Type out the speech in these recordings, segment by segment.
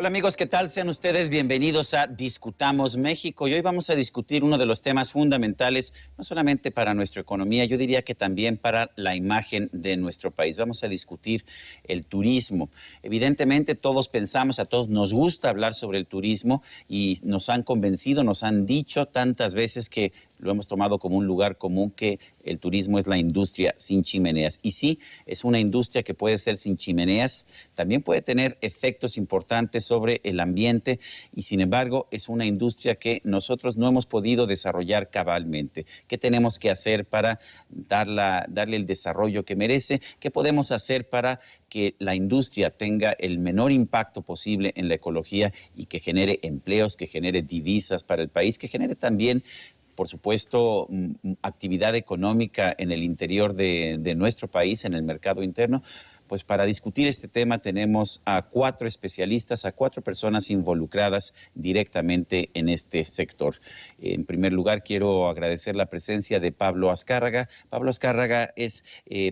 Hola amigos, ¿qué tal? Sean ustedes bienvenidos a Discutamos México y hoy vamos a discutir uno de los temas fundamentales, no solamente para nuestra economía, yo diría que también para la imagen de nuestro país. Vamos a discutir el turismo. Evidentemente todos pensamos, a todos nos gusta hablar sobre el turismo y nos han convencido, nos han dicho tantas veces que lo hemos tomado como un lugar común que el turismo es la industria sin chimeneas. Y sí, es una industria que puede ser sin chimeneas, también puede tener efectos importantes sobre el ambiente y sin embargo es una industria que nosotros no hemos podido desarrollar cabalmente. ¿Qué tenemos que hacer para darle el desarrollo que merece? ¿Qué podemos hacer para que la industria tenga el menor impacto posible en la ecología y que genere empleos, que genere divisas para el país, que genere también, por supuesto, actividad económica en el interior de nuestro país, en el mercado interno? Pues para discutir este tema tenemos a 4 especialistas, a 4 personas involucradas directamente en este sector. En primer lugar, quiero agradecer la presencia de Pablo Azcárraga. Pablo Azcárraga es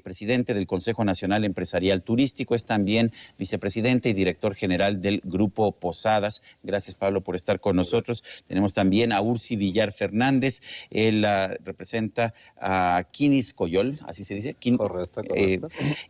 presidente del Consejo Nacional Empresarial Turístico, es también vicepresidente y director general del Grupo Posadas. Gracias, Pablo, por estar con nosotros. Tenemos también a Ursi Villar Fernández, él representa a Quinis Coyol, así se dice. Correcto.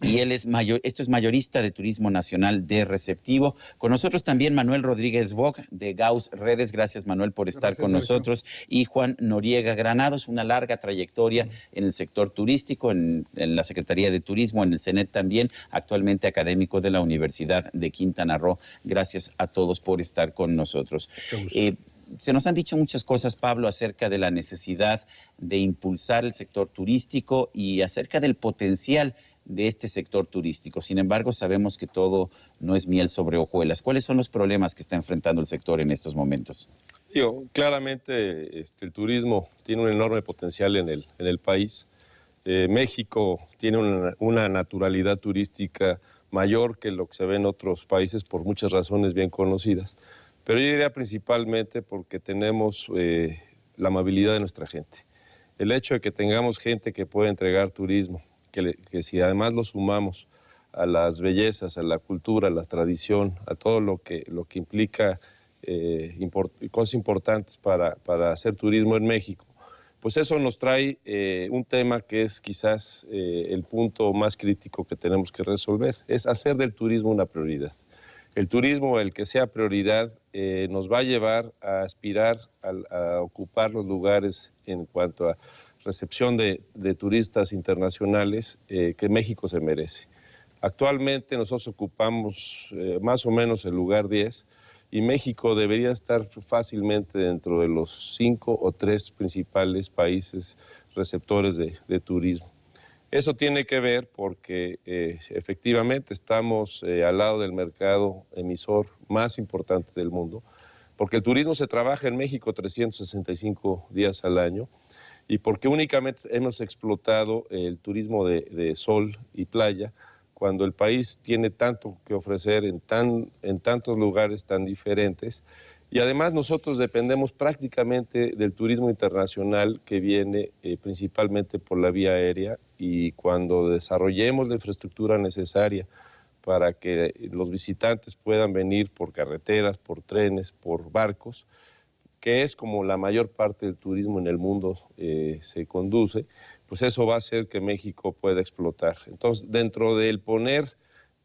Y él es esto es mayorista de Turismo Nacional de Receptivo. Con nosotros también Manuel Rodríguez Vogt de Gauss Redes. Gracias, Manuel, por estar con nosotros. Y Juan Noriega Granados, una larga trayectoria en el sector turístico, en la Secretaría de Turismo, en el CENET también, actualmente académico de la Universidad de Quintana Roo. Gracias a todos por estar con nosotros. Se nos han dicho muchas cosas, Pablo, acerca de la necesidad de impulsar el sector turístico y acerca del potencial de este sector turístico. Sin embargo, sabemos que todo no es miel sobre hojuelas. ¿Cuáles son los problemas que está enfrentando el sector en estos momentos? Claramente el turismo tiene un enorme potencial en el país. México tiene una naturalidad turística mayor que lo que se ve en otros países por muchas razones bien conocidas. Pero yo diría principalmente porque tenemos la amabilidad de nuestra gente. El hecho de que tengamos gente que puede entregar turismo, que si además lo sumamos a las bellezas, a la cultura, a la tradición, a todo lo que implica cosas importantes para hacer turismo en México, pues eso nos trae un tema que es quizás el punto más crítico que tenemos que resolver, es hacer del turismo una prioridad. El turismo, el que sea prioridad, nos va a llevar a aspirar a ocupar los lugares en cuanto a recepción de turistas internacionales que México se merece. Actualmente nosotros ocupamos más o menos el lugar 10 y México debería estar fácilmente dentro de los 5 o 3 principales países receptores de turismo. Eso tiene que ver porque efectivamente estamos al lado del mercado emisor más importante del mundo, porque el turismo se trabaja en México 365 días al año y porque únicamente hemos explotado el turismo de sol y playa cuando el país tiene tanto que ofrecer en tantos lugares tan diferentes. Y además nosotros dependemos prácticamente del turismo internacional que viene principalmente por la vía aérea, y cuando desarrollemos la infraestructura necesaria para que los visitantes puedan venir por carreteras, por trenes, por barcos, que es como la mayor parte del turismo en el mundo se conduce, pues eso va a hacer que México pueda explotar. Entonces, dentro del poner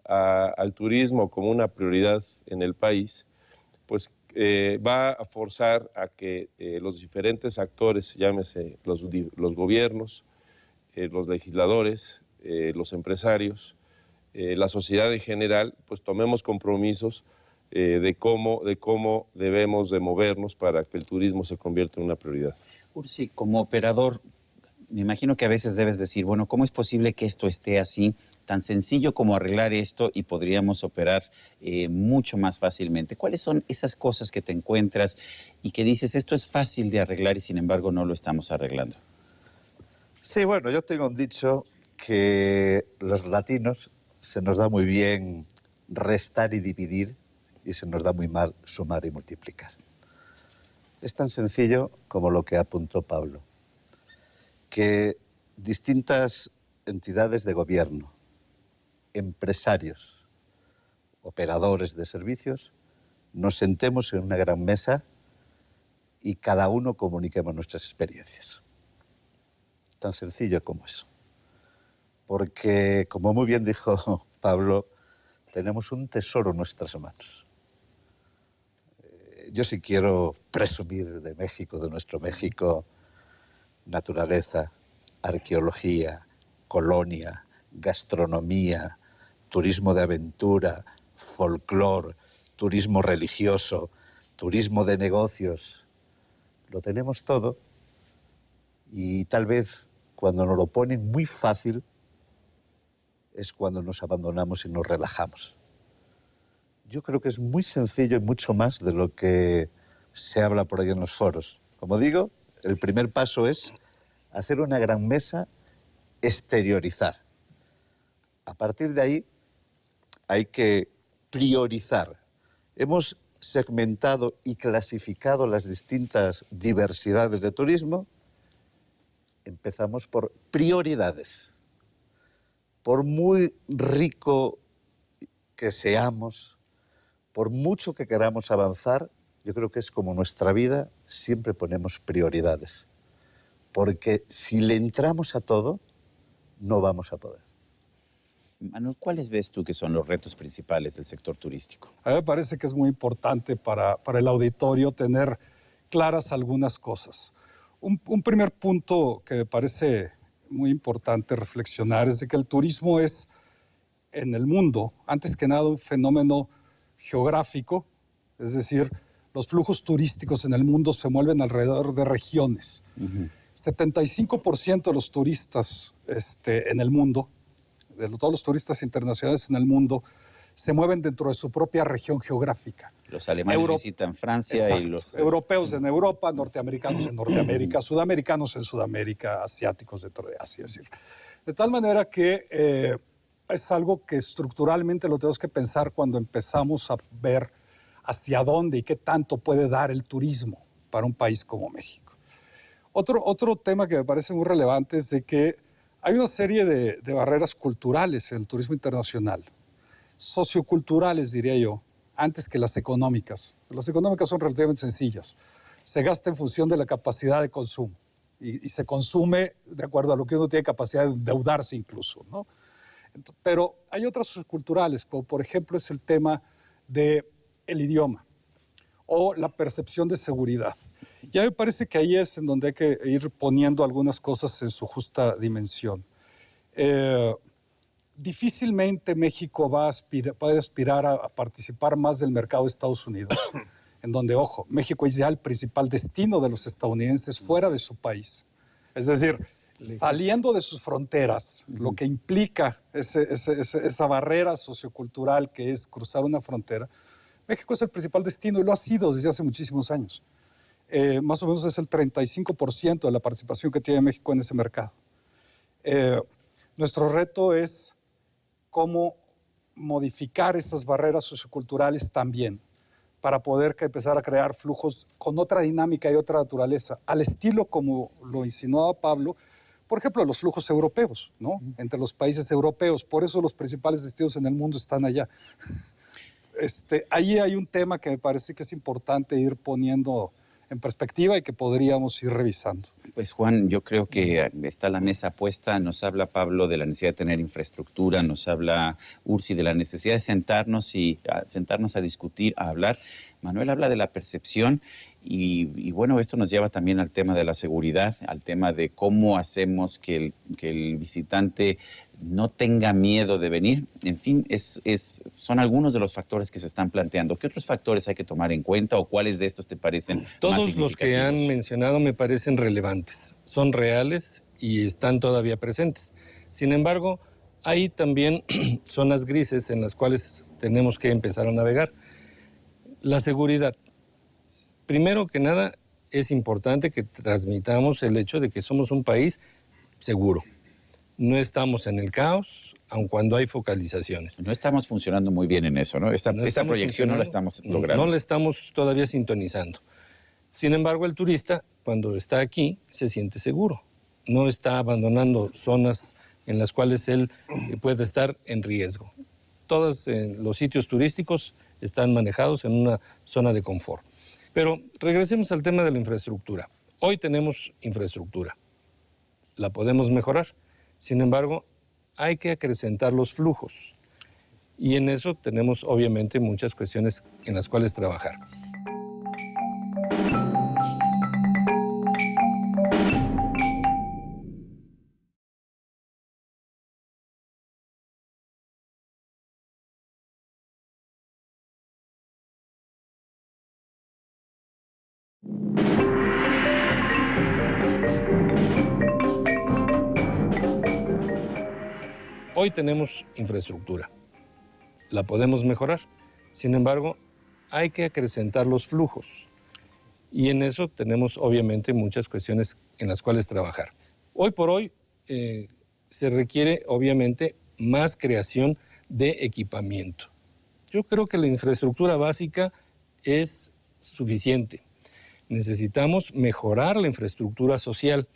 al turismo como una prioridad en el país, pues va a forzar a que los diferentes actores, llámese los gobiernos, los legisladores, los empresarios, la sociedad en general, pues tomemos compromisos de cómo debemos de movernos para que el turismo se convierta en una prioridad. Ursi, como operador, me imagino que a veces debes decir, bueno, ¿cómo es posible que esto esté así? Tan sencillo como arreglar esto y podríamos operar mucho más fácilmente. ¿Cuáles son esas cosas que te encuentras y que dices, esto es fácil de arreglar y sin embargo no lo estamos arreglando? Sí, bueno, yo tengo un dicho que los latinos se nos da muy bien restar y dividir y se nos da muy mal sumar y multiplicar. Es tan sencillo como lo que apuntó Pablo, que distintas entidades de gobierno, empresarios, operadores de servicios, nos sentemos en una gran mesa y cada uno comuniquemos nuestras experiencias. Tan sencillo como eso. Porque, como muy bien dijo Pablo, tenemos un tesoro en nuestras manos. Yo sí quiero presumir de México, de nuestro México, naturaleza, arqueología, colonia, gastronomía, turismo de aventura, folclore, turismo religioso, turismo de negocios. Lo tenemos todo y tal vez cuando nos lo ponen muy fácil es cuando nos abandonamos y nos relajamos. Yo creo que es muy sencillo y mucho más de lo que se habla por ahí en los foros. Como digo, el primer paso es hacer una gran mesa, exteriorizar. A partir de ahí hay que priorizar. Hemos segmentado y clasificado las distintas diversidades de turismo. Empezamos por prioridades. Por muy rico que seamos, por mucho que queramos avanzar, yo creo que es como nuestra vida, siempre ponemos prioridades. Porque si le entramos a todo, no vamos a poder. Manuel, ¿cuáles ves tú que son los retos principales del sector turístico? A mí me parece que es muy importante para el auditorio tener claras algunas cosas. Un primer punto que me parece muy importante reflexionar es de que el turismo es, en el mundo, antes que nada un fenómeno geográfico, es decir, los flujos turísticos en el mundo se mueven alrededor de regiones. 75% de los turistas en el mundo, de todos los turistas internacionales en el mundo, se mueven dentro de su propia región geográfica. Los alemanes visitan Francia. Exacto. Y los europeos en Europa, norteamericanos en Norteamérica, sudamericanos en Sudamérica, asiáticos dentro de Asia. Es decir, de tal manera que es algo que estructuralmente lo tenemos que pensar cuando empezamos a ver hacia dónde y qué tanto puede dar el turismo para un país como México. Otro tema que me parece muy relevante es de que hay una serie de barreras culturales en el turismo internacional, socioculturales diría yo, antes que las económicas. Las económicas son relativamente sencillas. Se gasta en función de la capacidad de consumo y se consume de acuerdo a lo que uno tiene capacidad de endeudarse incluso, ¿no? Pero hay otras subculturales, como por ejemplo es el tema del idioma o la percepción de seguridad. Ya me parece que ahí es en donde hay que ir poniendo algunas cosas en su justa dimensión. Difícilmente México puede aspirar a participar más del mercado de Estados Unidos, en donde, ojo, México es ya el principal destino de los estadounidenses fuera de su país. Es decir, saliendo de sus fronteras, lo que implica esa barrera sociocultural que es cruzar una frontera, México es el principal destino y lo ha sido desde hace muchísimos años. Más o menos es el 35% de la participación que tiene México en ese mercado. Nuestro reto es cómo modificar esas barreras socioculturales también para poder empezar a crear flujos con otra dinámica y otra naturaleza, al estilo como lo insinuaba Pablo, por ejemplo, los flujos europeos, ¿no? Entre los países europeos. Por eso los principales destinos en el mundo están allá. Ahí hay un tema que me parece que es importante ir poniendo en perspectiva y que podríamos ir revisando. Pues Juan, yo creo que está la mesa puesta. Nos habla Pablo de la necesidad de tener infraestructura, nos habla Ursi de la necesidad de sentarnos a discutir, a hablar. Manuel habla de la percepción y bueno, esto nos lleva también al tema de la seguridad, al tema de cómo hacemos que el visitante no tenga miedo de venir. En fin, son algunos de los factores que se están planteando. ¿Qué otros factores hay que tomar en cuenta o cuáles de estos te parecen más significativos? Todos los que han mencionado me parecen relevantes, son reales y están todavía presentes. Sin embargo, hay también zonas grises en las cuales tenemos que empezar a navegar. La seguridad. Primero que nada, es importante que transmitamos el hecho de que somos un país seguro. No estamos en el caos, aun cuando hay focalizaciones. No estamos funcionando muy bien en eso, ¿no? Esta proyección no la estamos logrando. No la estamos todavía sintonizando. Sin embargo, el turista, cuando está aquí, se siente seguro. No está abandonando zonas en las cuales él puede estar en riesgo. Todos los sitios turísticos están manejados en una zona de confort. Pero regresemos al tema de la infraestructura. Hoy tenemos infraestructura, la podemos mejorar. Sin embargo, hay que acrecentar los flujos y en eso tenemos obviamente muchas cuestiones en las cuales trabajar. Hoy tenemos infraestructura, la podemos mejorar. Sin embargo, hay que acrecentar los flujos y en eso tenemos obviamente muchas cuestiones en las cuales trabajar. Hoy por hoy se requiere obviamente más creación de equipamiento. Yo creo que la infraestructura básica es suficiente. Necesitamos mejorar la infraestructura social.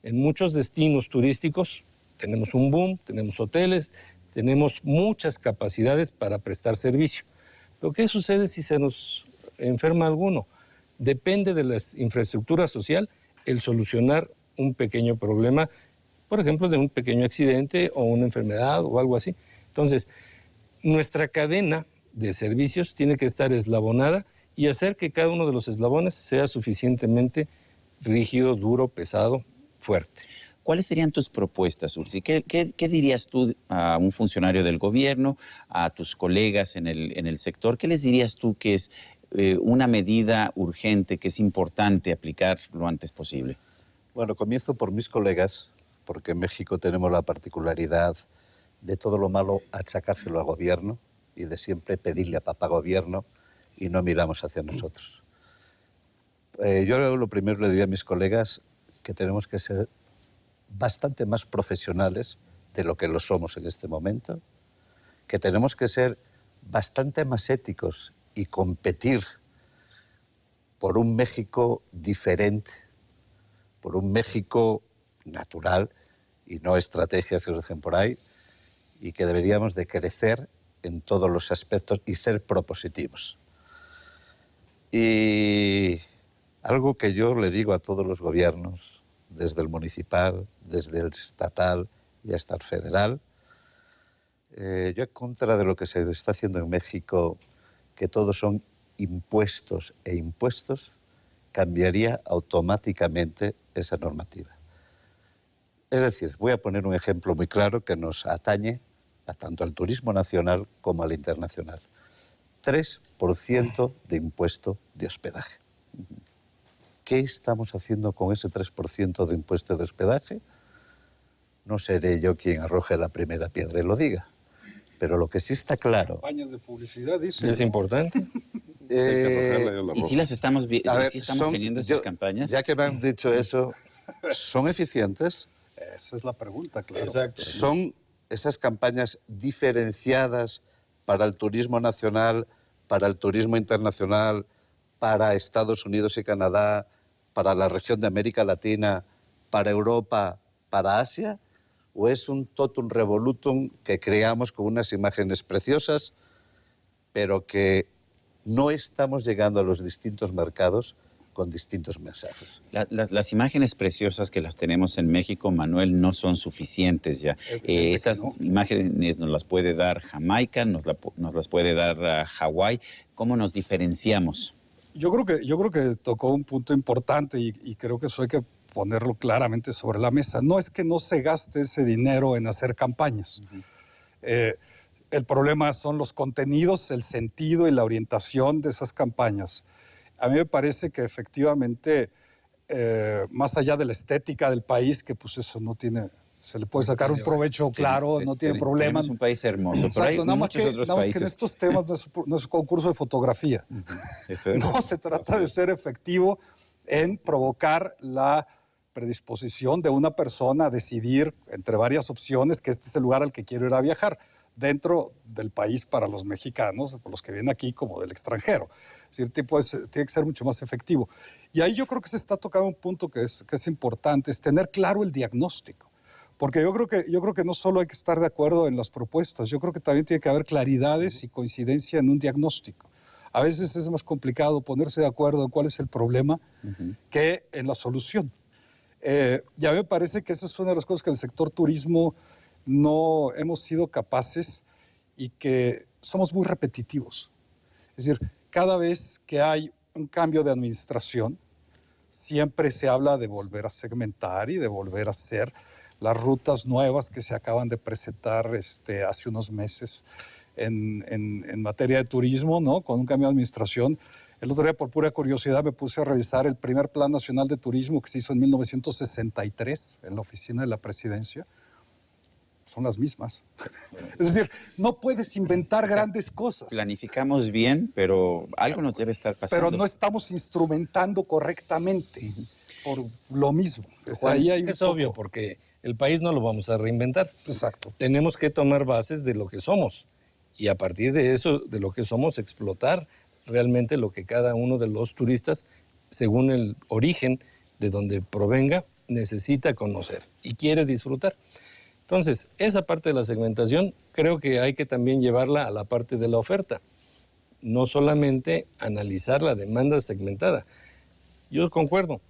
En muchos destinos turísticos tenemos un boom, tenemos hoteles, tenemos muchas capacidades para prestar servicio. Pero ¿qué sucede si se nos enferma alguno? Depende de la infraestructura social el solucionar un pequeño problema, por ejemplo, de un pequeño accidente o una enfermedad o algo así. Entonces, nuestra cadena de servicios tiene que estar eslabonada y hacer que cada uno de los eslabones sea suficientemente rígido, duro, pesado, fuerte. ¿Cuáles serían tus propuestas, Ursi? ¿Qué dirías tú a un funcionario del gobierno, a tus colegas en el sector? ¿Qué les dirías tú que es una medida urgente, que es importante aplicar lo antes posible? Bueno, comienzo por mis colegas, porque en México tenemos la particularidad de todo lo malo achacárselo al gobierno y de siempre pedirle a papá gobierno y no miramos hacia nosotros. Yo lo primero le diría a mis colegas que tenemos que ser bastante más profesionales de lo que lo somos en este momento, que tenemos que ser bastante más éticos y competir por un México diferente, por un México natural y no estrategias que nos dejen por ahí, y que deberíamos de crecer en todos los aspectos y ser propositivos. Y algo que yo le digo a todos los gobiernos, desde el municipal, desde el estatal y hasta el federal, yo en contra de lo que se está haciendo en México, que todos son impuestos e impuestos, cambiaría automáticamente esa normativa. Es decir, voy a poner un ejemplo muy claro que nos atañe a tanto al turismo nacional como al internacional. 3% de impuesto de hospedaje. ¿Qué estamos haciendo con ese 3% de impuesto de hospedaje? No seré yo quien arroje la primera piedra y lo diga, pero lo que sí está claro... Campañas de publicidad, dice. ¿Es importante? ¿Y si las estamos, teniendo esas campañas? Ya que me han dicho eso, ¿son eficientes? Esa es la pregunta, claro. Exacto. ¿Son esas campañas diferenciadas para el turismo nacional, para el turismo internacional, para Estados Unidos y Canadá, para la región de América Latina, para Europa, para Asia? ¿O es un totum revolutum que creamos con unas imágenes preciosas, pero que no estamos llegando a los distintos mercados con distintos mensajes? Las imágenes preciosas que las tenemos en México, Manuel, no son suficientes ya. Esas imágenes nos las puede dar Jamaica, nos las puede dar Hawái. ¿Cómo nos diferenciamos? Yo creo que tocó un punto importante y creo que eso hay que ponerlo claramente sobre la mesa. No es que no se gaste ese dinero en hacer campañas. El problema son los contenidos, el sentido y la orientación de esas campañas. A mí me parece que efectivamente, más allá de la estética del país, que pues eso no tiene... Se le puede sacar un provecho claro, no tiene problema. Es un país hermoso, pero hay muchos otros países. Que en estos temas no es un concurso de fotografía. No se trata de ser efectivo en provocar la predisposición de una persona a decidir entre varias opciones que este es el lugar al que quiero ir a viajar, dentro del país para los mexicanos, por los que vienen aquí, como del extranjero. Es decir, tiene que ser mucho más efectivo. Y ahí yo creo que se está tocando un punto que es importante, es tener claro el diagnóstico. Porque yo creo que no solo hay que estar de acuerdo en las propuestas, yo creo que también tiene que haber claridades y coincidencia en un diagnóstico. A veces es más complicado ponerse de acuerdo en cuál es el problema que en la solución. Ya me parece que esa es una de las cosas que en el sector turismo no hemos sido capaces y que somos muy repetitivos. Es decir, cada vez que hay un cambio de administración, siempre se habla de volver a segmentar y de volver a hacer las rutas nuevas que se acaban de presentar hace unos meses en materia de turismo, ¿no? Con un cambio de administración. El otro día, por pura curiosidad, me puse a revisar el primer Plan Nacional de Turismo que se hizo en 1963 en la oficina de la presidencia. Son las mismas. Es decir, no puedes inventar grandes cosas. Planificamos bien, pero algo nos debe estar pasando. Pero no estamos instrumentando correctamente por lo mismo. Es obvio, porque el país no lo vamos a reinventar. Exacto. Tenemos que tomar bases de lo que somos y a partir de eso, de lo que somos, explotar realmente lo que cada uno de los turistas, según el origen de donde provenga, necesita conocer y quiere disfrutar. Entonces, esa parte de la segmentación creo que hay que también llevarla a la parte de la oferta. No solamente analizar la demanda segmentada. Yo concuerdo,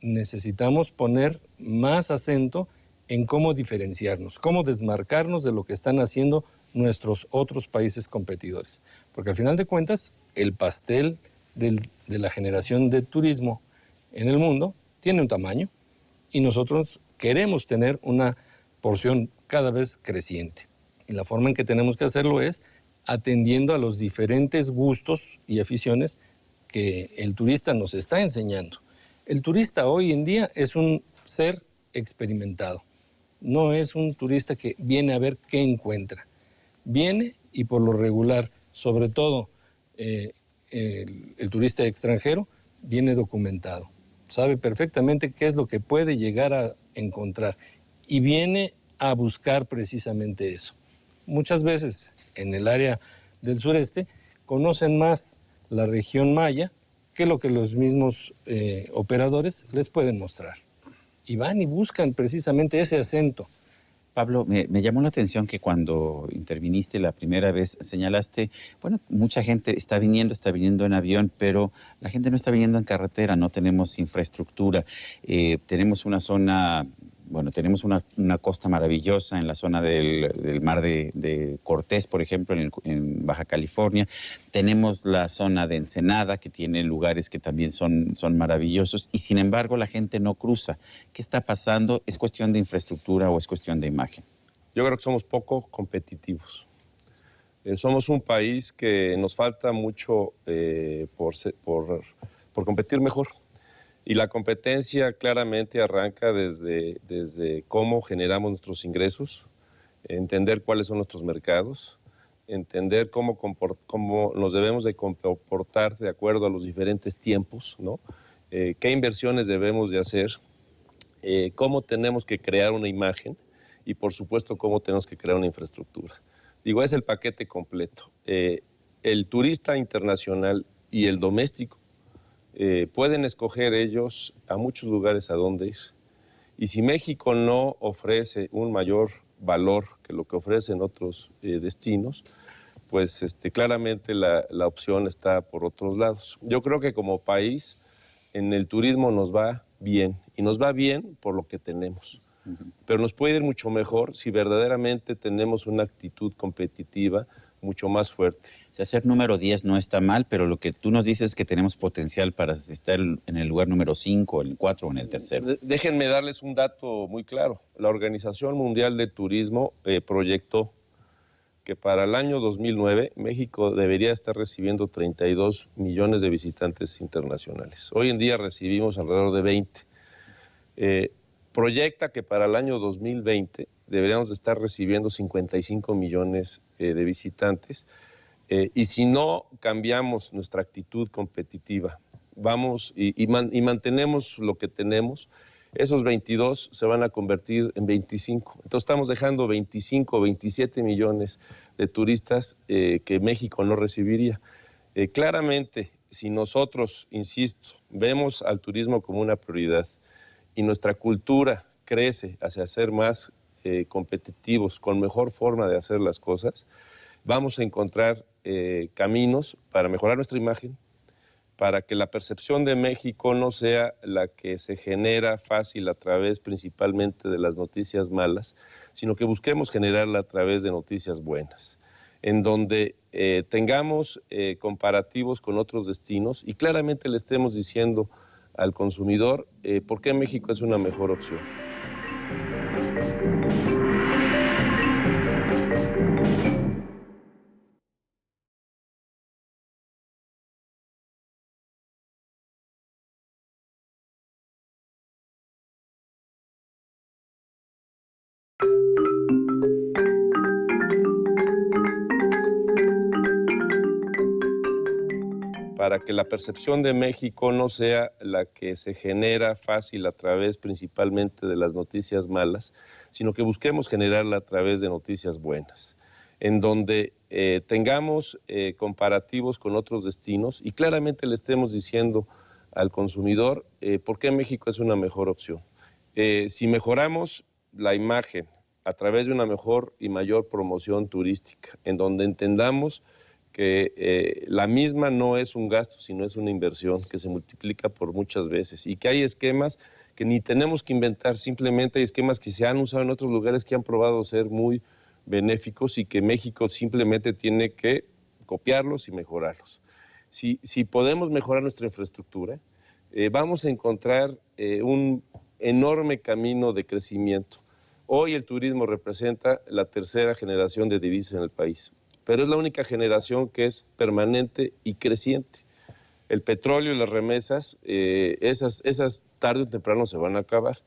necesitamos poner más acento en cómo diferenciarnos, cómo desmarcarnos de lo que están haciendo nuestros otros países competidores. Porque al final de cuentas, el pastel de la generación de turismo en el mundo tiene un tamaño y nosotros queremos tener una porción cada vez creciente. Y la forma en que tenemos que hacerlo es atendiendo a los diferentes gustos y aficiones que el turista nos está enseñando. El turista hoy en día es un ser experimentado. No es un turista que viene a ver qué encuentra. Viene y por lo regular, sobre todo el turista extranjero, viene documentado. Sabe perfectamente qué es lo que puede llegar a encontrar y viene a buscar precisamente eso. Muchas veces en el área del sureste conocen más la región maya que lo que los mismos operadores les pueden mostrar. Y van y buscan precisamente ese acento. Pablo, me llamó la atención que cuando interviniste la primera vez señalaste, bueno, mucha gente está viniendo en avión, pero la gente no está viniendo en carretera, no tenemos infraestructura, tenemos una zona... Bueno, tenemos una costa maravillosa en la zona del mar de Cortés, por ejemplo, en Baja California. Tenemos la zona de Ensenada, que tiene lugares que también son maravillosos, y sin embargo la gente no cruza. ¿Qué está pasando? ¿Es cuestión de infraestructura o es cuestión de imagen? Yo creo que somos poco competitivos. Somos un país que nos falta mucho por competir mejor. Y la competencia claramente arranca desde cómo generamos nuestros ingresos, entender cuáles son nuestros mercados, entender cómo nos debemos de comportar de acuerdo a los diferentes tiempos, ¿no? Qué inversiones debemos de hacer, cómo tenemos que crear una imagen y, por supuesto, cómo tenemos que crear una infraestructura. Digo, es el paquete completo. El turista internacional y el doméstico pueden escoger ellos a muchos lugares a dónde ir. Y si México no ofrece un mayor valor que lo que ofrecen otros destinos, pues claramente la opción está por otros lados. Yo creo que como país en el turismo nos va bien, y nos va bien por lo que tenemos. Pero nos puede ir mucho mejor si verdaderamente tenemos una actitud competitiva mucho más fuerte. O sea, ser número 10 no está mal, pero lo que tú nos dices es que tenemos potencial para estar en el lugar número 5, en el 4 o en el tercero. Déjenme darles un dato muy claro. La Organización Mundial de Turismo proyectó que para el año 2009 México debería estar recibiendo 32 millones de visitantes internacionales. Hoy en día recibimos alrededor de 20. Proyecta que para el año 2020 deberíamos de estar recibiendo 55 millones de visitantes. Y si no cambiamos nuestra actitud competitiva, y mantenemos lo que tenemos, esos 22 se van a convertir en 25. Entonces estamos dejando 25 o 27 millones de turistas que México no recibiría. Claramente, si nosotros, insisto, vemos al turismo como una prioridad y nuestra cultura crece hacia ser más competitivos, con mejor forma de hacer las cosas, vamos a encontrar caminos para mejorar nuestra imagen, para que la percepción de México no sea la que se genera fácil a través principalmente de las noticias malas, sino que busquemos generarla a través de noticias buenas, en donde tengamos comparativos con otros destinos y claramente le estemos diciendo al consumidor por qué México es una mejor opción. Para que la percepción de México no sea la que se genera fácil a través principalmente de las noticias malas, sino que busquemos generarla a través de noticias buenas, en donde tengamos comparativos con otros destinos y claramente le estemos diciendo al consumidor por qué México es una mejor opción. Si mejoramos la imagen a través de una mejor y mayor promoción turística, en donde entendamos que la misma no es un gasto, sino es una inversión que se multiplica por muchas veces y que hay esquemas que ni tenemos que inventar, simplemente hay esquemas que se han usado en otros lugares que han probado ser muy benéficos y que México simplemente tiene que copiarlos y mejorarlos. Si podemos mejorar nuestra infraestructura, vamos a encontrar un enorme camino de crecimiento. Hoy el turismo representa la tercera generación de divisas en el país, pero es la única generación que es permanente y creciente. El petróleo y las remesas, esas tarde o temprano se van a acabar.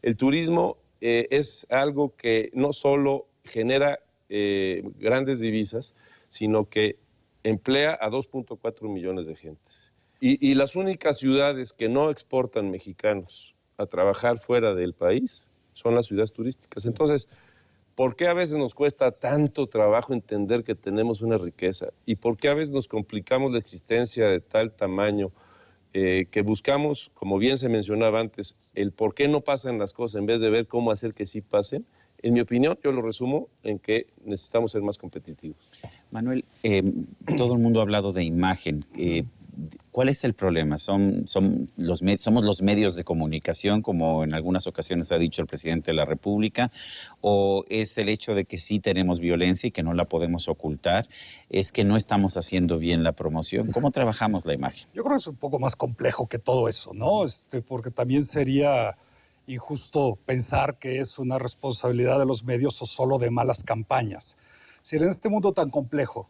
El turismo es algo que no solo genera grandes divisas, sino que emplea a 2.4 millones de gentes. Y las únicas ciudades que no exportan mexicanos a trabajar fuera del país son las ciudades turísticas. Entonces, ¿por qué a veces nos cuesta tanto trabajo entender que tenemos una riqueza? ¿Y por qué a veces nos complicamos la existencia de tal tamaño que buscamos, como bien se mencionaba antes, el por qué no pasan las cosas en vez de ver cómo hacer que sí pasen? En mi opinión, yo lo resumo en que necesitamos ser más competitivos. Manuel, todo el mundo ha hablado de imagen. ¿Cuál es el problema? ¿Somos los medios de comunicación, como en algunas ocasiones ha dicho el presidente de la República? ¿O es el hecho de que sí tenemos violencia y que no la podemos ocultar? ¿Es que no estamos haciendo bien la promoción? ¿Cómo trabajamos la imagen? Yo creo que es un poco más complejo que todo eso, ¿no? Porque también sería injusto pensar que es una responsabilidad de los medios o solo de malas campañas. Si en este mundo tan complejo,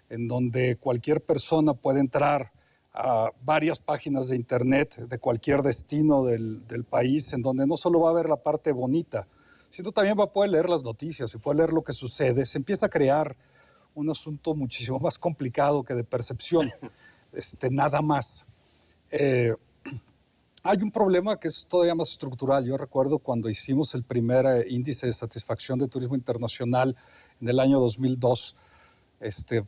en donde cualquier persona puede entrar a varias páginas de internet de cualquier destino del país, en donde no solo va a ver la parte bonita, sino también va a poder leer las noticias y puede leer lo que sucede, se empieza a crear un asunto muchísimo más complicado que de percepción, nada más. Hay un problema que es todavía más estructural. Yo recuerdo cuando hicimos el primer índice de satisfacción de turismo internacional en el año 2002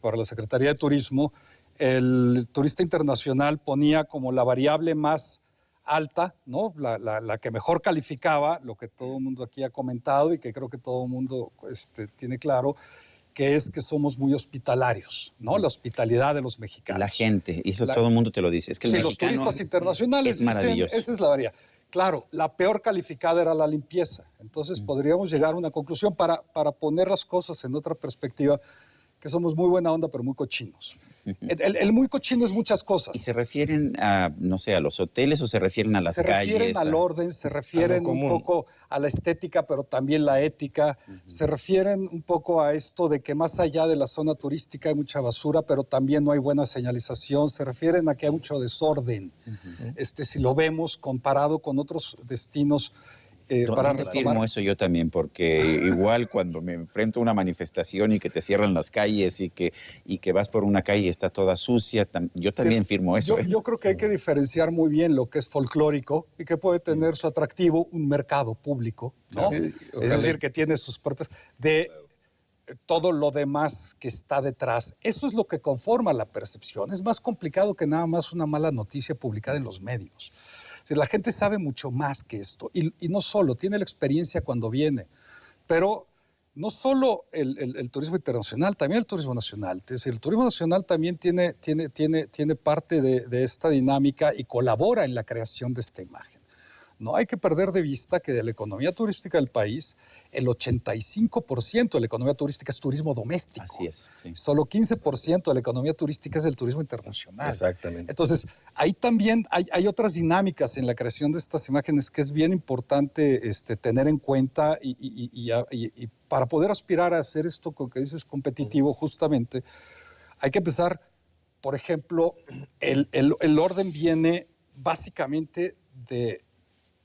para la Secretaría de Turismo, el turista internacional ponía como la variable más alta, ¿no? la que mejor calificaba, lo que todo el mundo aquí ha comentado y que creo que todo el mundo tiene claro, que es que somos muy hospitalarios, ¿no? La hospitalidad de los mexicanos. La gente, y eso todo el mundo te lo dice. Es que el sí, los turistas internacionales es maravilloso. Dicen, esa es la variable. Claro, la peor calificada era la limpieza. Entonces podríamos llegar a una conclusión para poner las cosas en otra perspectiva, que somos muy buena onda, pero muy cochinos. El muy cochino es muchas cosas. ¿Y se refieren a, no sé, a los hoteles o se refieren a las calles? Se refieren al orden, se refieren un poco a la estética, pero también la ética. Se refieren un poco a esto de que más allá de la zona turística hay mucha basura, pero también no hay buena señalización. Se refieren a que hay mucho desorden. Si lo vemos comparado con otros destinos. Para firmo eso yo también, porque igual cuando me enfrento a una manifestación y que te cierran las calles y que vas por una calle y está toda sucia, yo también firmo eso. Yo creo que hay que diferenciar muy bien lo que es folclórico y que puede tener su atractivo, un mercado público, ¿no? Es decir, que tiene sus propias... de todo lo demás que está detrás. Eso es lo que conforma la percepción. Es más complicado que nada más una mala noticia publicada en los medios. La gente sabe mucho más que esto y no solo, tiene la experiencia cuando viene, pero no solo el turismo internacional, también el turismo nacional. Es decir, el turismo nacional también tiene parte de esta dinámica y colabora en la creación de esta imagen. No hay que perder de vista que de la economía turística del país, el 85% de la economía turística es turismo doméstico. Así es. Sí. Solo 15% de la economía turística es el turismo internacional. Exactamente. Entonces, ahí también hay otras dinámicas en la creación de estas imágenes que es bien importante tener en cuenta y para poder aspirar a hacer esto que dices competitivo, justamente, hay que empezar, por ejemplo, el orden viene básicamente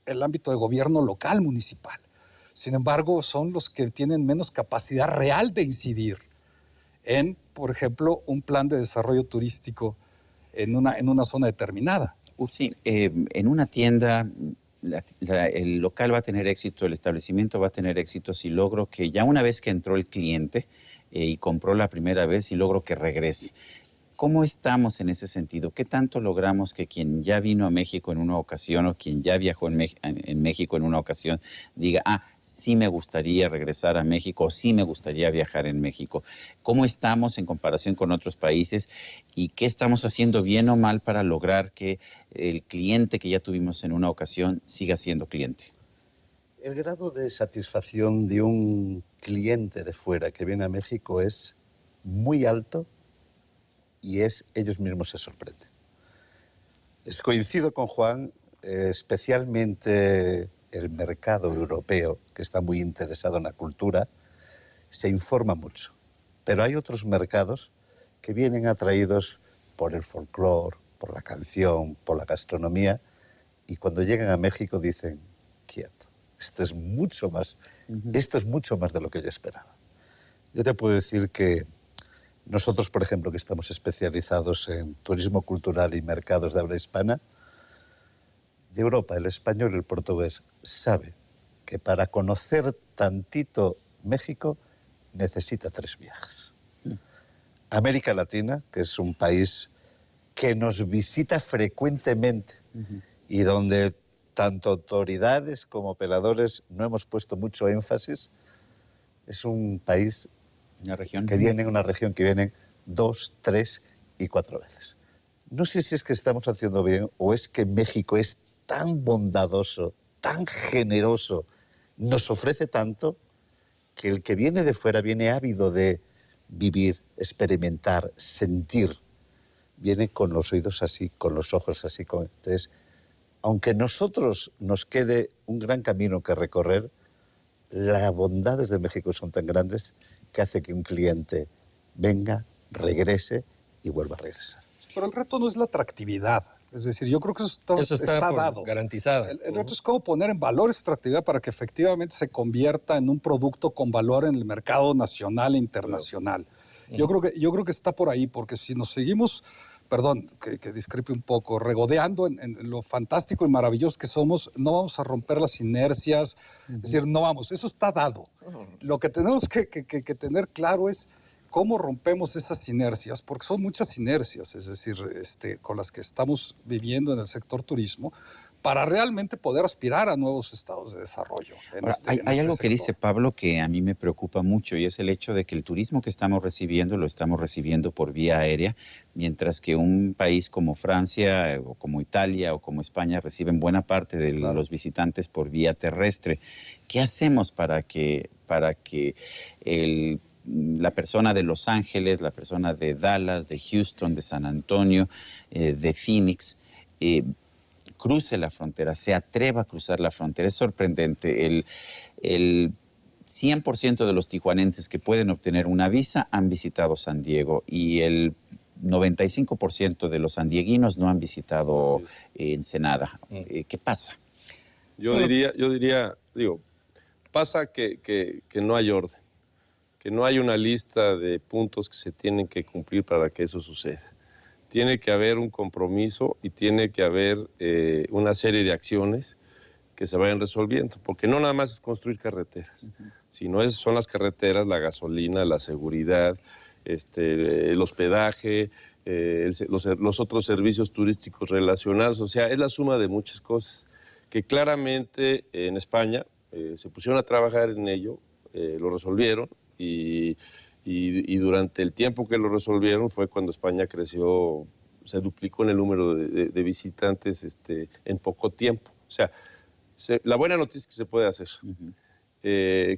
del ámbito de gobierno local, municipal. Sin embargo, son los que tienen menos capacidad real de incidir en, por ejemplo, un plan de desarrollo turístico en una zona determinada. Sí, en una tienda el local va a tener éxito, el establecimiento va a tener éxito si logro que ya una vez que entró el cliente y compró la primera vez y logro que regrese. ¿Cómo estamos en ese sentido? ¿Qué tanto logramos que quien ya vino a México en una ocasión o quien ya viajó en México en una ocasión diga, sí me gustaría regresar a México o sí me gustaría viajar en México? ¿Cómo estamos en comparación con otros países y qué estamos haciendo bien o mal para lograr que el cliente que ya tuvimos en una ocasión siga siendo cliente? El grado de satisfacción de un cliente de fuera que viene a México es muy alto y ellos mismos se sorprenden. Coincido con Juan, especialmente el mercado europeo, que está muy interesado en la cultura, se informa mucho. Pero hay otros mercados que vienen atraídos por el folclore, por la canción, por la gastronomía, y cuando llegan a México dicen, quieto, esto es mucho más de lo que yo esperaba. Yo te puedo decir que nosotros, por ejemplo, que estamos especializados en turismo cultural y mercados de habla hispana, de Europa, el español y el portugués sabe que para conocer tantito México necesita 3 viajes. América Latina, que es un país que nos visita frecuentemente y donde tanto autoridades como operadores no hemos puesto mucho énfasis, es un país Una región una región que vienen 2, 3 y 4 veces. No sé si es que estamos haciendo bien o es que México es tan bondadoso, tan generoso, nos ofrece tanto que el que viene de fuera viene ávido de vivir, experimentar, sentir. Viene con los oídos así, con los ojos así. Entonces, aunque nosotros nos quede un gran camino que recorrer, las bondades de México son tan grandes que hace que un cliente venga, regrese y vuelva a regresar. Pero el reto no es la atractividad. Es decir, yo creo que eso está dado. Garantizada. El reto es cómo poner en valor esa atractividad para que efectivamente se convierta en un producto con valor en el mercado nacional e internacional. Yo creo que está por ahí, porque si nos seguimos, perdón, que discrepe un poco, regodeando en lo fantástico y maravilloso que somos, no vamos a romper las inercias, es decir, no vamos, eso está dado. Lo que tenemos que tener claro es cómo rompemos esas inercias, porque son muchas inercias, es decir, con las que estamos viviendo en el sector turismo, para realmente poder aspirar a nuevos estados de desarrollo. Hay algo que dice Pablo que a mí me preocupa mucho y es el hecho de que el turismo que estamos recibiendo lo estamos recibiendo por vía aérea, mientras que un país como Francia o como Italia o como España reciben buena parte de los visitantes por vía terrestre. ¿Qué hacemos para que la persona de Los Ángeles, la persona de Dallas, de Houston, de San Antonio, de Phoenix, cruce la frontera, se atreva a cruzar la frontera? Es sorprendente. El 100% de los tijuanenses que pueden obtener una visa han visitado San Diego y el 95% de los sandieguinos no han visitado Ensenada. ¿Qué pasa? Yo diría, pasa que no hay orden, que no hay una lista de puntos que se tienen que cumplir para que eso suceda. Tiene que haber un compromiso y tiene que haber una serie de acciones que se vayan resolviendo, porque no nada más es construir carreteras, sino son las carreteras, la gasolina, la seguridad, el hospedaje, los otros servicios turísticos relacionados. O sea, es la suma de muchas cosas que claramente en España se pusieron a trabajar en ello lo resolvieron y durante el tiempo que lo resolvieron fue cuando España creció, se duplicó en el número de visitantes en poco tiempo. O sea, la buena noticia es que se puede hacer.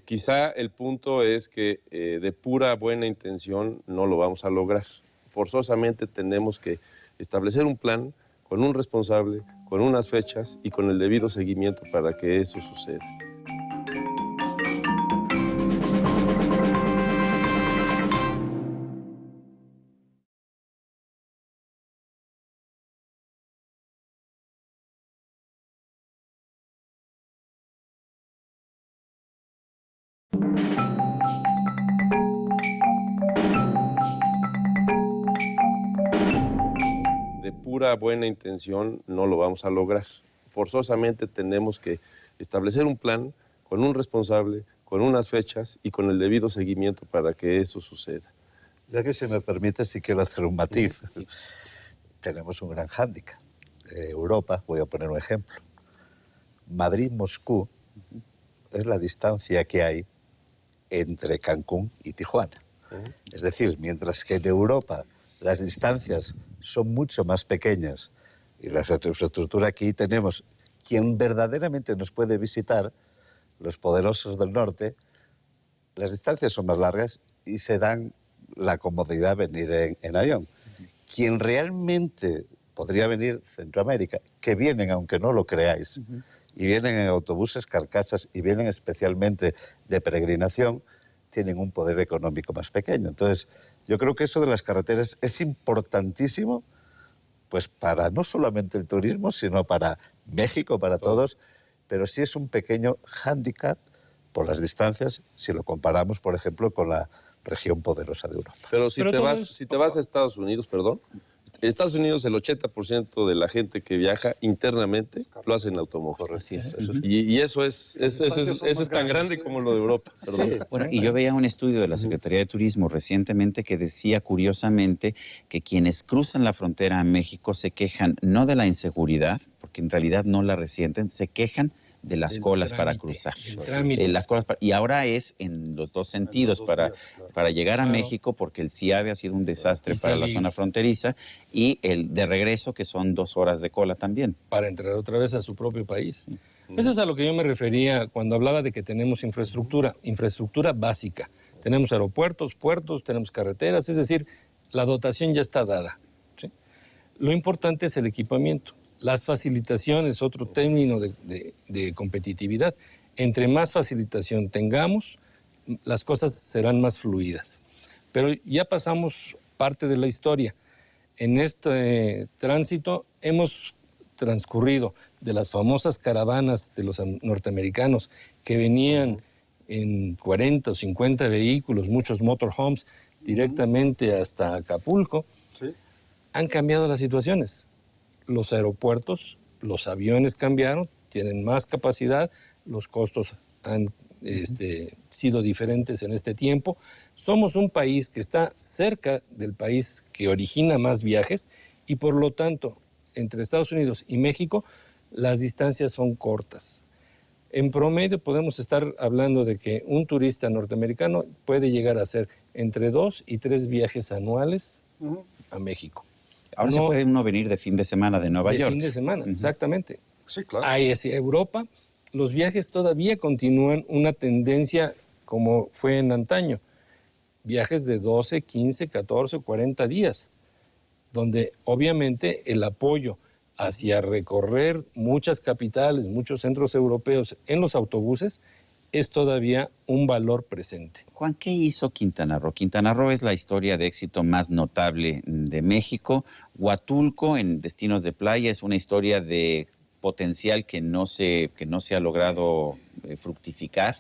Quizá el punto es que de pura buena intención no lo vamos a lograr. Forzosamente tenemos que establecer un plan con un responsable, con unas fechas y con el debido seguimiento para que eso suceda. De pura buena intención no lo vamos a lograr. Forzosamente tenemos que establecer un plan con un responsable, con unas fechas y con el debido seguimiento para que eso suceda. Ya que si me permite, sí quiero hacer un matiz. Sí. Tenemos un gran hándicap. Europa, voy a poner un ejemplo. Madrid-Moscú es la distancia que hay entre Cancún y Tijuana. Es decir, mientras que en Europa las distancias son mucho más pequeñas y la infraestructura aquí tenemos, quien verdaderamente nos puede visitar, los poderosos del norte, las distancias son más largas y se dan la comodidad de venir en avión. Quien realmente podría venir, Centroamérica, que vienen, aunque no lo creáis, y vienen en autobuses, carcasas, y vienen especialmente de peregrinación, tienen un poder económico más pequeño. Entonces, yo creo que eso de las carreteras es importantísimo, pues para no solamente el turismo, sino para México, para todos, pero sí es un pequeño hándicap por las distancias, si lo comparamos, por ejemplo, con la región poderosa de Europa. Pero si te vas a Estados Unidos, perdón, Estados Unidos el 80% de la gente que viaja internamente lo hace en automóvil. Así es. Y eso es tan grande como lo de Europa. Perdón. Sí. Bueno, y yo veía un estudio de la Secretaría de Turismo recientemente que decía curiosamente que quienes cruzan la frontera a México se quejan no de la inseguridad, porque en realidad no la resienten, se quejan de las colas para cruzar. Las colas y ahora es en los dos sentidos, para llegar a México, porque el CIAVE ha sido un desastre para la zona fronteriza, y el de regreso, que son 2 horas de cola también. Para entrar otra vez a su propio país. Eso es a lo que yo me refería cuando hablaba de que tenemos infraestructura básica. Tenemos aeropuertos, puertos, tenemos carreteras, es decir, la dotación ya está dada, ¿sí? Lo importante es el equipamiento. Las facilitaciones, otro término de competitividad. Entre más facilitación tengamos, las cosas serán más fluidas. Pero ya pasamos parte de la historia. En este tránsito hemos transcurrido de las famosas caravanas de los norteamericanos que venían en 40 o 50 vehículos, muchos motorhomes, directamente hasta Acapulco. ¿Sí? Han cambiado las situaciones. Los aeropuertos, los aviones cambiaron, tienen más capacidad, los costos han sido diferentes en este tiempo. Somos un país que está cerca del país que origina más viajes y por lo tanto, entre Estados Unidos y México, las distancias son cortas. En promedio podemos estar hablando de que un turista norteamericano puede llegar a hacer entre 2 y 3 viajes anuales a México. Ahora se puede uno venir de fin de semana de Nueva York. De fin de semana, exactamente. Sí, claro. Hacia Europa, los viajes todavía continúan una tendencia como fue en antaño. Viajes de 12, 15, 14, 40 días, donde obviamente el apoyo hacia recorrer muchas capitales, muchos centros europeos en los autobuses, es todavía un valor presente. Juan, ¿qué hizo Quintana Roo? Quintana Roo es la historia de éxito más notable de México. Huatulco, en destinos de playa, es una historia de potencial que no se ha logrado fructificar.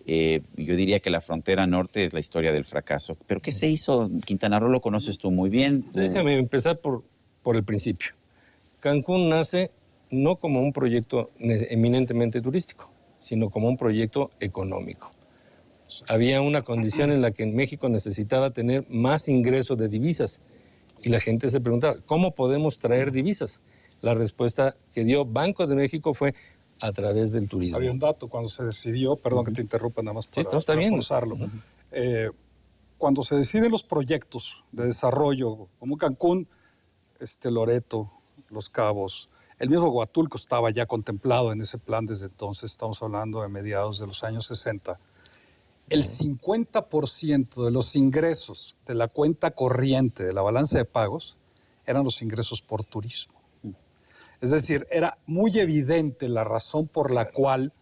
Yo diría que la frontera norte es la historia del fracaso. ¿Pero qué se hizo? Quintana Roo lo conoces tú muy bien. Déjame empezar por el principio. Cancún nace no como un proyecto eminentemente turístico, sino como un proyecto económico. Había una condición en la que en México necesitaba tener más ingreso de divisas y la gente se preguntaba, ¿cómo podemos traer divisas? La respuesta que dio Banco de México fue, a través del turismo. Había un dato cuando se decidió, perdón que te interrumpa nada más para, esto está bien. Forzarlo. Cuando se deciden los proyectos de desarrollo, como Cancún, Loreto, Los Cabos, el mismo Huatulco estaba ya contemplado en ese plan desde entonces, estamos hablando de mediados de los años 60. El 50% de los ingresos de la cuenta corriente de la balanza de pagos eran los ingresos por turismo. Es decir, era muy evidente la razón por la cual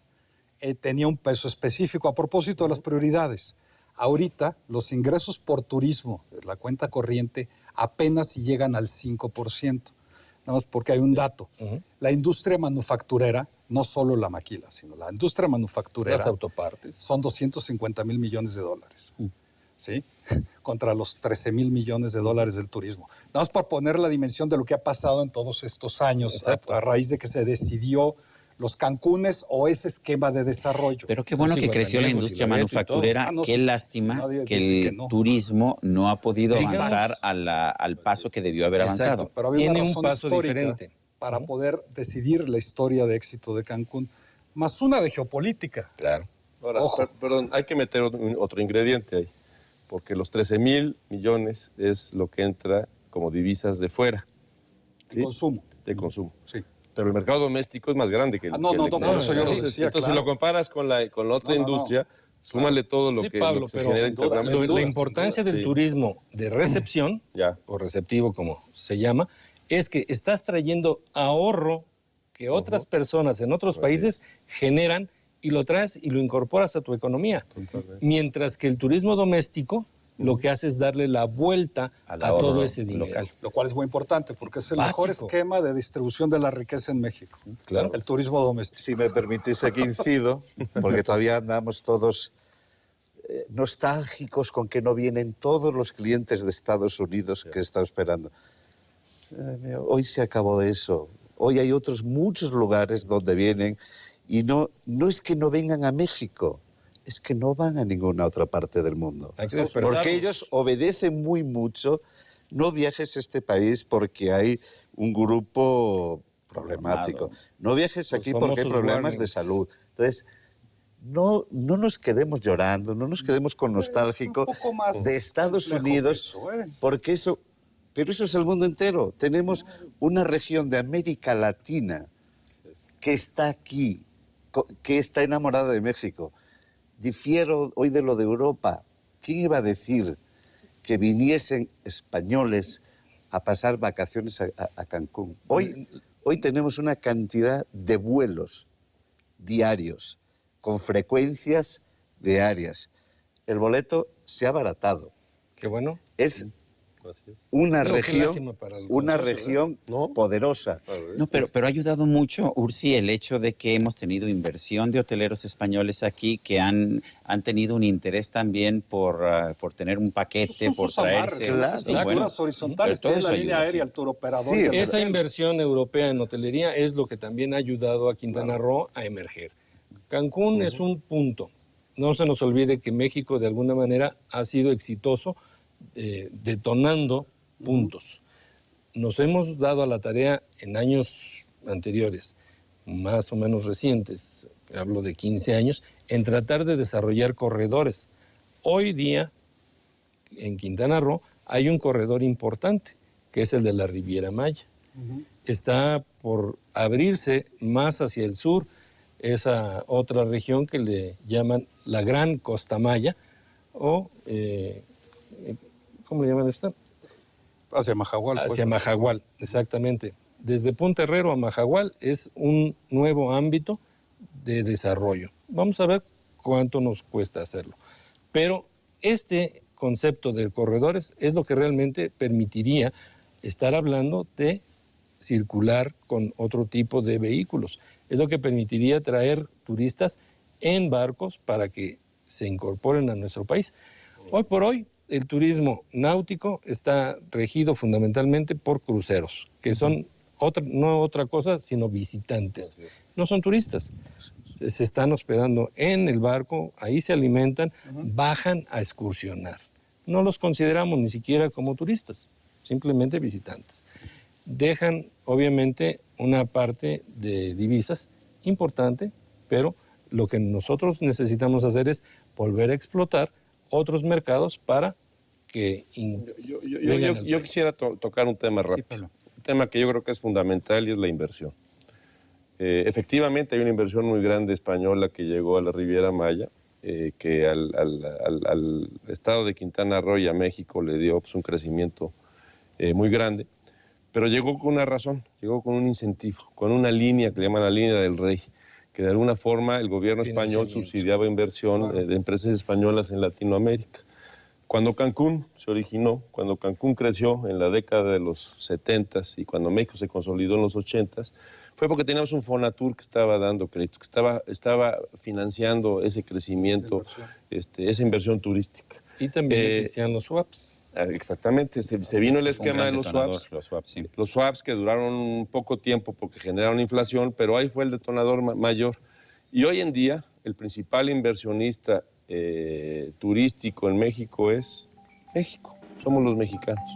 tenía un peso específico. A propósito de las prioridades, ahorita los ingresos por turismo de la cuenta corriente apenas si llegan al 5%. Nada más porque hay un dato. La industria manufacturera, no solo la maquila, sino la industria manufacturera, las autopartes, son 250,000 millones de dólares. ¿Sí? Contra los 13,000 millones de dólares del turismo. Nada más para poner la dimensión de lo que ha pasado en todos estos años a raíz de que se decidió los Cancunes o ese esquema de desarrollo. Pero qué bueno que creció la industria manufacturera. Qué lástima que el turismo no ha podido avanzar al paso que debió haber avanzado. Pero había Tiene una un razón paso histórica diferente para poder decidir la historia de éxito de Cancún, más una de geopolítica. Claro. Ahora, Ojo. perdón, hay que meter otro ingrediente ahí, porque los 13,000 millones es lo que entra como divisas de fuera. De consumo. De consumo. Sí. Pero el mercado doméstico es más grande que el No, que el no, por exterior. eso yo lo Entonces, decía, entonces claro. si lo comparas con la otra industria, súmale todo lo Sí, que, Pablo, lo que se pero genera sin duda, internamente. la duda, importancia sin duda. del turismo de recepción, Ya. o receptivo como se llama, es que estás trayendo ahorro que otras personas en otros países generan y lo traes y lo incorporas a tu economía. Mientras que el turismo doméstico lo que hace es darle la vuelta Al a ahorro todo ese dinero. local. Lo cual es muy importante porque es el Básico. mejor esquema de distribución de la riqueza en México. Claro. El turismo doméstico. Si me permitís aquí incido, porque todavía andamos todos nostálgicos con que no vienen todos los clientes de Estados Unidos que está esperando. Hoy se acabó eso. Hoy hay otros muchos lugares donde vienen y no es que no vengan a México, es que no van a ninguna otra parte del mundo. Hay que despertarlos. Porque ellos obedecen muy mucho. No viajes a este país porque hay un grupo problemático. No viajes aquí porque hay famosos problemas de warnings. salud. Entonces, no nos quedemos llorando, no nos quedemos con nostálgico un poco más de Estados complejo Unidos, que eso, porque eso... Pero eso es el mundo entero. Tenemos una región de América Latina que está aquí, que está enamorada de México. Difiero hoy de lo de Europa. ¿Quién iba a decir que viniesen españoles a pasar vacaciones a Cancún? Hoy tenemos una cantidad de vuelos diarios, con frecuencias diarias. El boleto se ha abaratado. Qué bueno. Es Así es. una Digo, qué región, lástima para el una consorcio, región ¿no? poderosa. No, pero ha ayudado mucho, Ursi, el hecho de que hemos tenido inversión de hoteleros españoles aquí que han tenido un interés también por tener un paquete, por sus amarres, traerse. claro. esas estructuras horizontales, pero todo tiene la eso línea ayuda, aérea, sí. el turoperador. Sí, y el Esa hotel. inversión europea en hotelería es lo que también ha ayudado a Quintana Roo a emerger. Cancún es un punto. No se nos olvide que México de alguna manera ha sido exitoso detonando puntos. Nos hemos dado a la tarea en años anteriores, más o menos recientes, hablo de 15 años, en tratar de desarrollar corredores. Hoy día, en Quintana Roo, hay un corredor importante, que es el de la Riviera Maya. Está por abrirse más hacia el sur esa otra región que le llaman la Gran Costa Maya, o, ¿cómo le llaman esta? Hacia Majahual. pues, Hacia Majahual, exactamente. Desde Punta Herrero a Majahual es un nuevo ámbito de desarrollo. Vamos a ver cuánto nos cuesta hacerlo. Pero este concepto de corredores es lo que realmente permitiría estar hablando de circular con otro tipo de vehículos. Es lo que permitiría traer turistas en barcos para que se incorporen a nuestro país. Hoy por hoy, el turismo náutico está regido fundamentalmente por cruceros, que son no otra cosa, sino visitantes. No son turistas. Se están hospedando en el barco, ahí se alimentan, bajan a excursionar. No los consideramos ni siquiera como turistas, simplemente visitantes. Dejan, obviamente, una parte de divisas importante, pero lo que nosotros necesitamos hacer es volver a explotar otros mercados para que Yo quisiera tocar un tema rápido. Pablo. Un tema que yo creo que es fundamental y es la inversión. Efectivamente hay una inversión muy grande española que llegó a la Riviera Maya, que al estado de Quintana Roo y a México le dio pues, un crecimiento muy grande, pero llegó con una razón, llegó con un incentivo, con una línea que le llaman la línea del rey, que de alguna forma el gobierno español subsidiaba inversión de empresas españolas en Latinoamérica. Cuando Cancún se originó, cuando Cancún creció en la década de los 70s y cuando México se consolidó en los 80s, fue porque teníamos un Fonatur que estaba dando crédito, que estaba financiando ese crecimiento, esa inversión turística. Y también existían los swaps. Exactamente, se vino el esquema de los swaps. Sí. Los swaps que duraron un poco tiempo porque generaron inflación, pero ahí fue el detonador mayor. Y hoy en día, el principal inversionista turístico en México es México. Somos los mexicanos.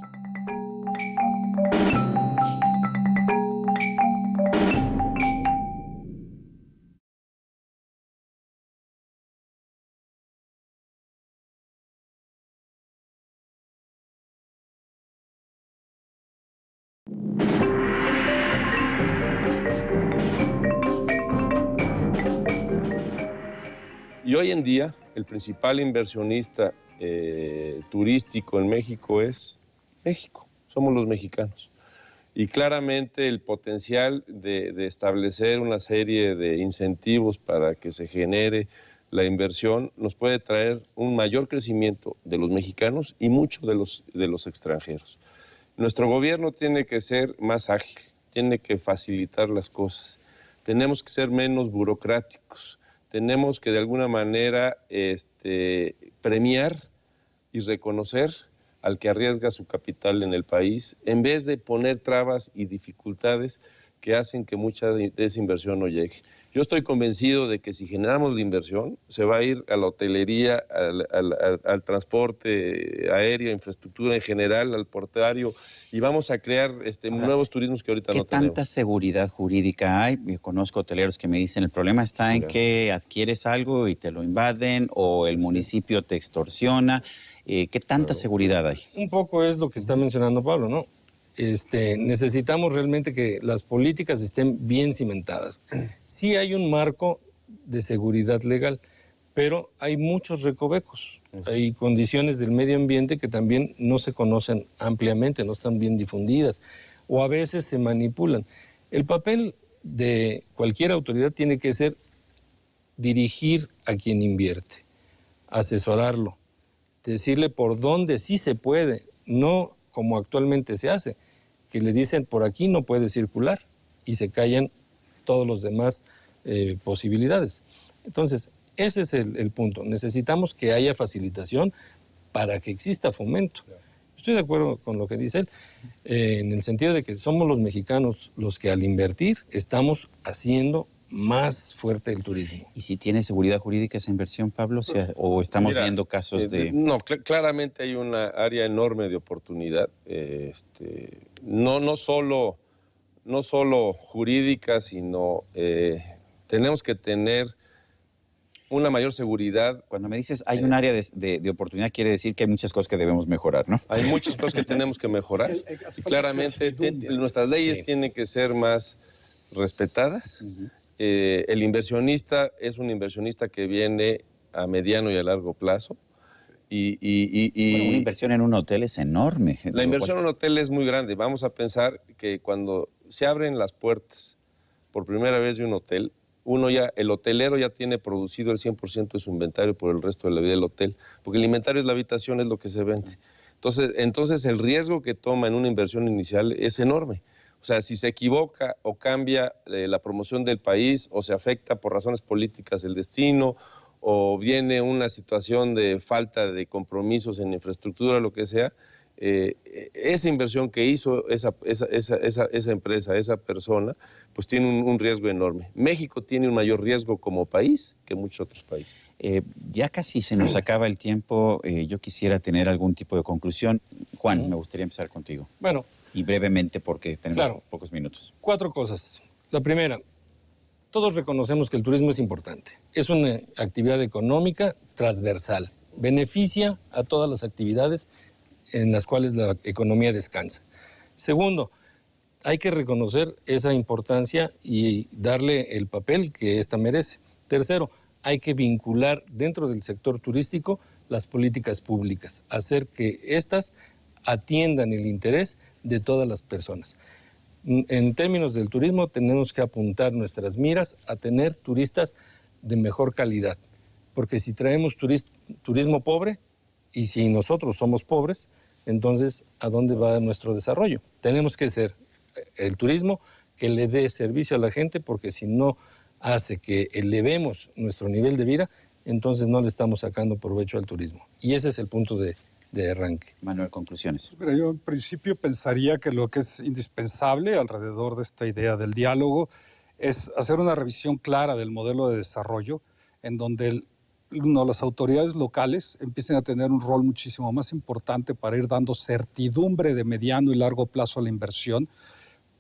Y hoy en día, el principal inversionista turístico en México es México. Somos los mexicanos. Y claramente el potencial de establecer una serie de incentivos para que se genere la inversión nos puede traer un mayor crecimiento de los mexicanos y mucho de los extranjeros. Nuestro gobierno tiene que ser más ágil, tiene que facilitar las cosas. Tenemos que ser menos burocráticos. Tenemos que de alguna manera premiar y reconocer al que arriesga su capital en el país, en vez de poner trabas y dificultades que hacen que mucha de esa inversión no llegue. Yo estoy convencido de que si generamos la inversión, se va a ir a la hotelería, al transporte aéreo, infraestructura en general, al portuario, y vamos a crear nuevos turismos que ahorita no tenemos. ¿Qué tanta seguridad jurídica hay? Yo conozco hoteleros que me dicen, el problema está en que adquieres algo y te lo invaden, o el municipio te extorsiona. ¿Qué tanta seguridad hay? Un poco es lo que está mencionando Pablo, ¿no? Necesitamos realmente que las políticas estén bien cimentadas. Sí hay un marco de seguridad legal, pero hay muchos recovecos. Hay condiciones del medio ambiente que también no se conocen ampliamente, no están bien difundidas, o a veces se manipulan. El papel de cualquier autoridad tiene que ser dirigir a quien invierte, asesorarlo, decirle por dónde sí se puede, no como actualmente se hace, que le dicen por aquí no puede circular y se callan todos los demás posibilidades. Entonces, ese es el punto. Necesitamos que haya facilitación para que exista fomento. Estoy de acuerdo con lo que dice él, en el sentido de que somos los mexicanos los que al invertir estamos haciendo más fuerte el turismo. ¿Y si tiene seguridad jurídica esa inversión, Pablo? ¿O estamos viendo casos de...? No, claramente hay una área enorme de oportunidad, no solo jurídica, sino tenemos que tener una mayor seguridad. Cuando me dices hay un área de oportunidad, quiere decir que hay muchas cosas que debemos mejorar, ¿no? Hay muchas cosas que tenemos que mejorar. Y claramente nuestras leyes tienen que ser más respetadas. El inversionista es un inversionista que viene a mediano y a largo plazo. Bueno, una inversión en un hotel es enorme. La inversión en un hotel es muy grande. Vamos a pensar que cuando se abren las puertas por primera vez de un hotel, el hotelero ya tiene producido el 100% de su inventario por el resto de la vida del hotel, porque el inventario es la habitación, es lo que se vende. Entonces el riesgo que toma en una inversión inicial es enorme. O sea, si se equivoca o cambia la promoción del país o se afecta por razones políticas el destino o viene una situación de falta de compromisos en infraestructura, lo que sea, esa inversión que hizo esa empresa, esa persona, pues tiene un riesgo enorme. México tiene un mayor riesgo como país que muchos otros países. Ya casi se nos acaba el tiempo. Yo quisiera tener algún tipo de conclusión. Juan, me gustaría empezar contigo. Bueno. Y brevemente, porque tenemos pocos minutos. 4 cosas. La primera, todos reconocemos que el turismo es importante. Es una actividad económica transversal. Beneficia a todas las actividades en las cuales la economía descansa. Segundo, hay que reconocer esa importancia y darle el papel que ésta merece. Tercero, hay que vincular dentro del sector turístico las políticas públicas, hacer que éstas atiendan el interés de todas las personas. En términos del turismo, tenemos que apuntar nuestras miras a tener turistas de mejor calidad, porque si traemos turismo pobre y si nosotros somos pobres, entonces, ¿a dónde va nuestro desarrollo? Tenemos que ser el turismo que le dé servicio a la gente, porque si no hace que elevemos nuestro nivel de vida, entonces no le estamos sacando provecho al turismo. Y ese es el punto de arranque. Manuel, conclusiones. Mira, yo en principio pensaría que lo que es indispensable alrededor de esta idea del diálogo es hacer una revisión clara del modelo de desarrollo en donde las autoridades locales empiecen a tener un rol muchísimo más importante para ir dando certidumbre de mediano y largo plazo a la inversión.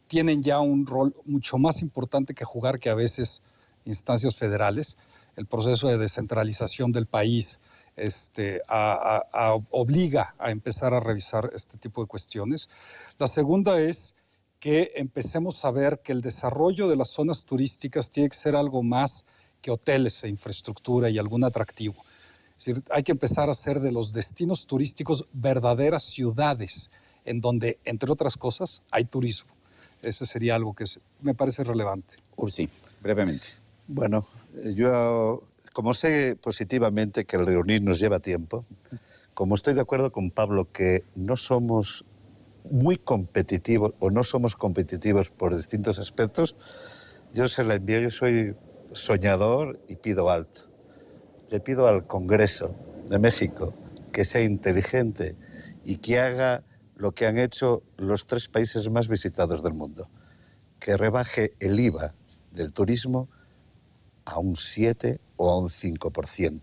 Tienen ya un rol mucho más importante que jugar que a veces instancias federales. El proceso de descentralización del país obliga a empezar a revisar este tipo de cuestiones. La segunda es que empecemos a ver que el desarrollo de las zonas turísticas tiene que ser algo más que hoteles e infraestructura y algún atractivo. Es decir, hay que empezar a hacer de los destinos turísticos verdaderas ciudades en donde, entre otras cosas, hay turismo. Ese sería algo que me parece relevante. Ursi, brevemente. Bueno, yo, como sé positivamente que el reunir nos lleva tiempo, como estoy de acuerdo con Pablo que no somos muy competitivos o no somos competitivos por distintos aspectos, yo se la envío. Yo soy soñador y pido alto. Le pido al Congreso de México que sea inteligente y que haga lo que han hecho los 3 países más visitados del mundo, que rebaje el IVA del turismo a un 7 o a un 5%,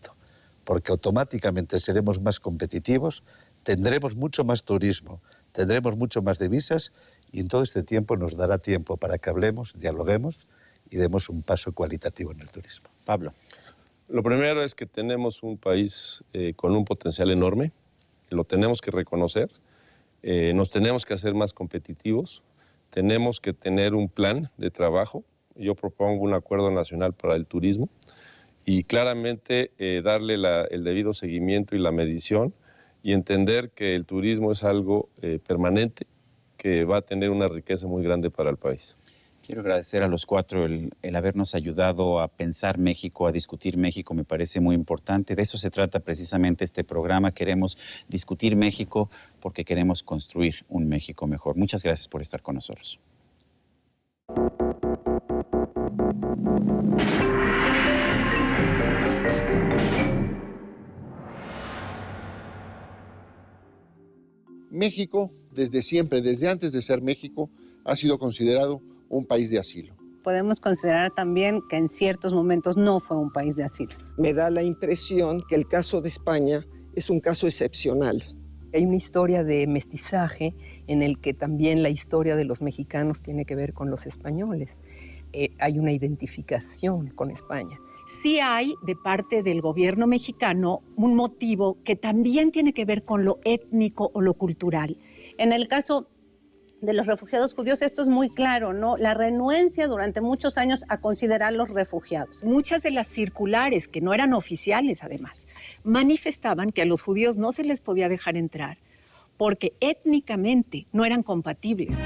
porque automáticamente seremos más competitivos, tendremos mucho más turismo, tendremos mucho más divisas y en todo este tiempo nos dará tiempo para que hablemos, dialoguemos y demos un paso cualitativo en el turismo. Pablo. Lo primero es que tenemos un país con un potencial enorme, lo tenemos que reconocer, nos tenemos que hacer más competitivos, tenemos que tener un plan de trabajo. Yo propongo un acuerdo nacional para el turismo y claramente darle el debido seguimiento y la medición y entender que el turismo es algo permanente que va a tener una riqueza muy grande para el país. Quiero agradecer a los 4 el habernos ayudado a pensar México, a discutir México, me parece muy importante. De eso se trata precisamente este programa. Queremos discutir México porque queremos construir un México mejor. Muchas gracias por estar con nosotros. México, desde siempre, desde antes de ser México, ha sido considerado un país de asilo. Podemos considerar también que en ciertos momentos no fue un país de asilo. Me da la impresión que el caso de España es un caso excepcional. Hay una historia de mestizaje en el que también la historia de los mexicanos tiene que ver con los españoles. Hay una identificación con España. Sí hay de parte del gobierno mexicano un motivo que también tiene que ver con lo étnico o lo cultural. En el caso de los refugiados judíos, esto es muy claro, ¿no? La renuencia durante muchos años a considerarlos refugiados. Muchas de las circulares, que no eran oficiales además, manifestaban que a los judíos no se les podía dejar entrar porque étnicamente no eran compatibles.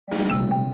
México.